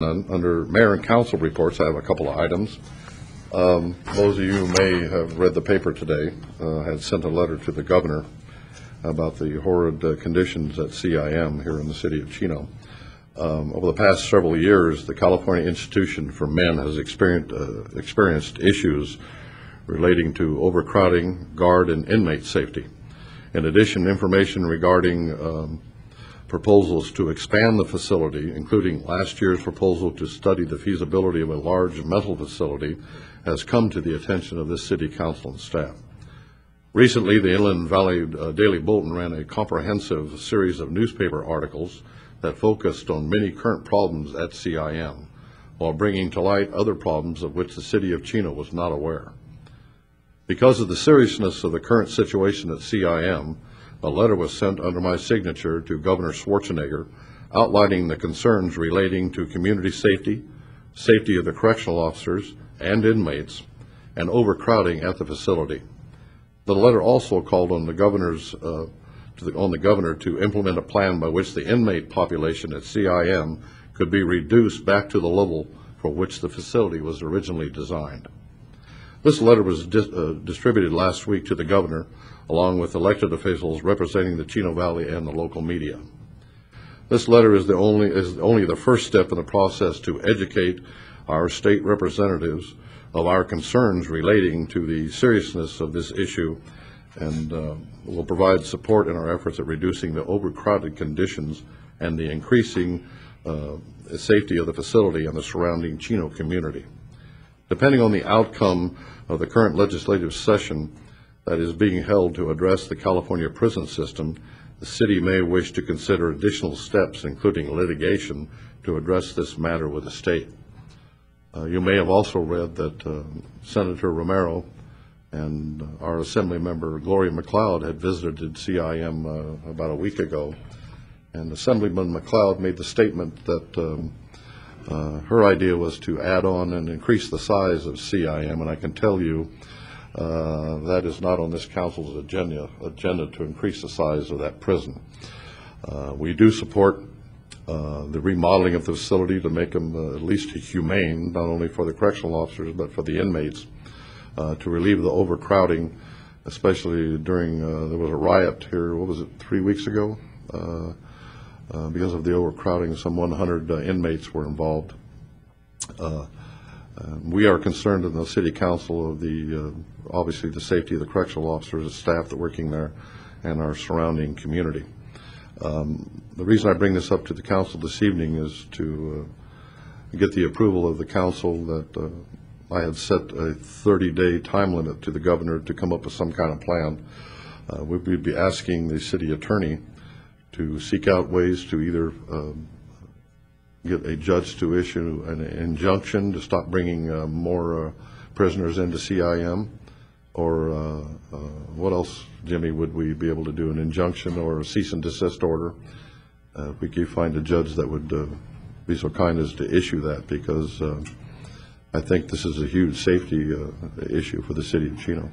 Under Mayor and Council reports, I have a couple of items. Those of you who may have read the paper today had sent a letter to the governor about the horrid conditions at CIM here in the city of Chino. Over the past several years, the California Institution for Men has experienced issues relating to overcrowding, guard, and inmate safety. In addition, information regarding proposals to expand the facility, including last year's proposal to study the feasibility of a large mental facility, has come to the attention of this city council and staff. Recently, the Inland Valley Daily Bulletin ran a comprehensive series of newspaper articles that focused on many current problems at CIM, while bringing to light other problems of which the city of Chino was not aware. Because of the seriousness of the current situation at CIM, a letter was sent under my signature to Governor Schwarzenegger outlining the concerns relating to community safety, safety of the correctional officers and inmates, and overcrowding at the facility. The letter also called on the governor to implement a plan by which the inmate population at CIM could be reduced back to the level for which the facility was originally designed. This letter was distributed last week to the governor, along with elected officials representing the Chino Valley and the local media. This letter is only the first step in the process to educate our state representatives of our concerns relating to the seriousness of this issue, and will provide support in our efforts at reducing the overcrowded conditions and the increasing safety of the facility and the surrounding Chino community. Depending on the outcome of the current legislative session that is being held to address the California prison system, the city may wish to consider additional steps, including litigation, to address this matter with the state. You may have also read that Senator Romero and our Assembly member Gloria McLeod had visited CIM about a week ago, and Assemblyman McLeod made the statement that her idea was to add on and increase the size of CIM, and I can tell you that is not on this council's agenda to increase the size of that prison. We do support the remodeling of the facility to make them at least humane, not only for the correctional officers but for the inmates, to relieve the overcrowding, especially during, there was a riot here, what was it, 3 weeks ago? Because of the overcrowding, some 100 inmates were involved. We are concerned in the City Council of obviously the safety of the correctional officers, the staff that are working there, and our surrounding community. The reason I bring this up to the council this evening is to get the approval of the council that I had set a 30-day time limit to the governor to come up with some kind of plan. We'd be asking the city attorney to seek out ways to either get a judge to issue an injunction to stop bringing more prisoners into CIM, or what else, Jimmy, would we be able to do? An injunction or a cease and desist order? If we could find a judge that would be so kind as to issue that, because I think this is a huge safety issue for the city of Chino.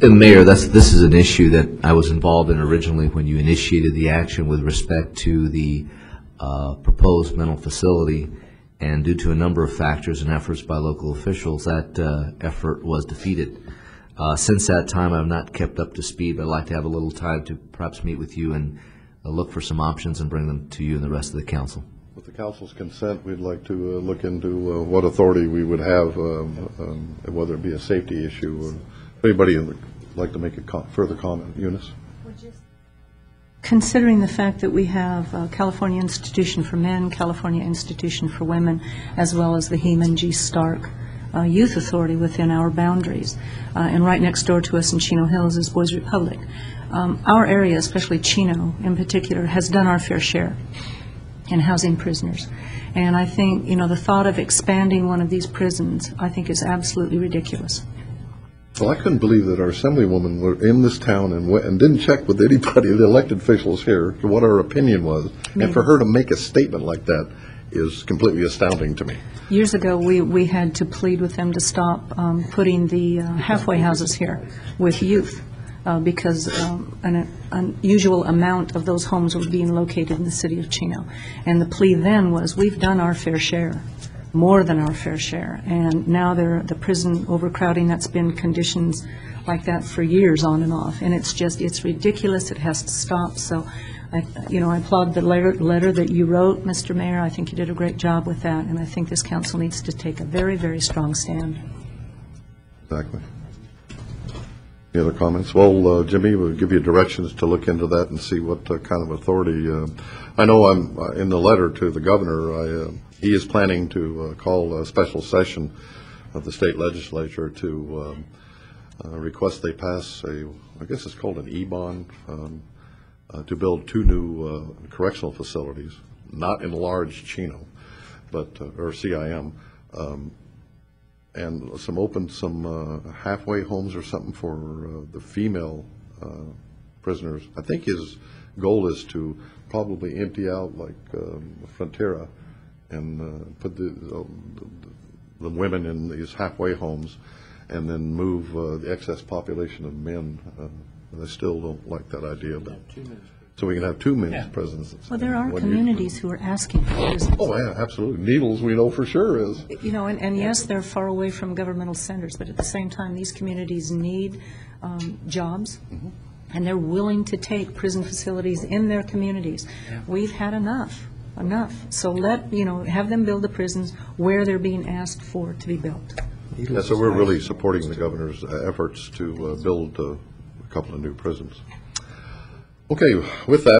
Mayor, this is an issue that I was involved in originally when you initiated the action with respect to the proposed mental facility, and due to a number of factors and efforts by local officials, that effort was defeated. Since that time, I've not kept up to speed, but I'd like to have a little time to perhaps meet with you and look for some options and bring them to you and the rest of the council. With the council's consent, we'd like to look into what authority we would have, whether it be a safety issue, or if anybody would like to make a further comment. Eunice? Considering the fact that we have California Institution for Men, California Institution for Women, as well as the Heman G. Stark Youth Authority within our boundaries, and right next door to us in Chino Hills is Boys Republic. Our area, especially Chino in particular, has done our fair share in housing prisoners. And I think, the thought of expanding one of these prisons, I think, is absolutely ridiculous. Well, I couldn't believe that our assemblywoman were in this town and didn't check with anybody, the elected officials here, to what our opinion was. Maybe. And for her to make a statement like that is completely astounding to me. Years ago, we had to plead with them to stop putting the halfway houses here with youth. because an unusual amount of those homes were being located in the city of Chino. And the plea then was, we've done our fair share, more than our fair share, and now the prison overcrowding, that's been conditions like that for years on and off, and it's ridiculous. It has to stop. So I applaud the letter that you wrote, Mr. Mayor. I think you did a great job with that, and I think this council needs to take a very, very strong stand. Exactly. Any other comments? Well, Jimmy, we'll give you directions to look into that and see what kind of authority. I know I'm in the letter to the governor. He is planning to call a special session of the state legislature to request they pass I guess it's called an E-bond, to build 2 new correctional facilities, not in large Chino, but or CIM, and some halfway homes or something for the female prisoners. I think his goal is to probably empty out like Frontera and put the women in these halfway homes, and then move the excess population of men. I still don't like that idea, but so we can have 2 men's prisons. Well, there are communities who are asking for prisons. Oh, yeah, absolutely. Needles, we know for sure is. And yes, they're far away from governmental centers, but at the same time, these communities need jobs, and they're willing to take prison facilities in their communities. We've had enough. So have them build the prisons where they're being asked for to be built. Yeah, so we're really supporting the governor's efforts to build a couple of new prisons. Okay, with that.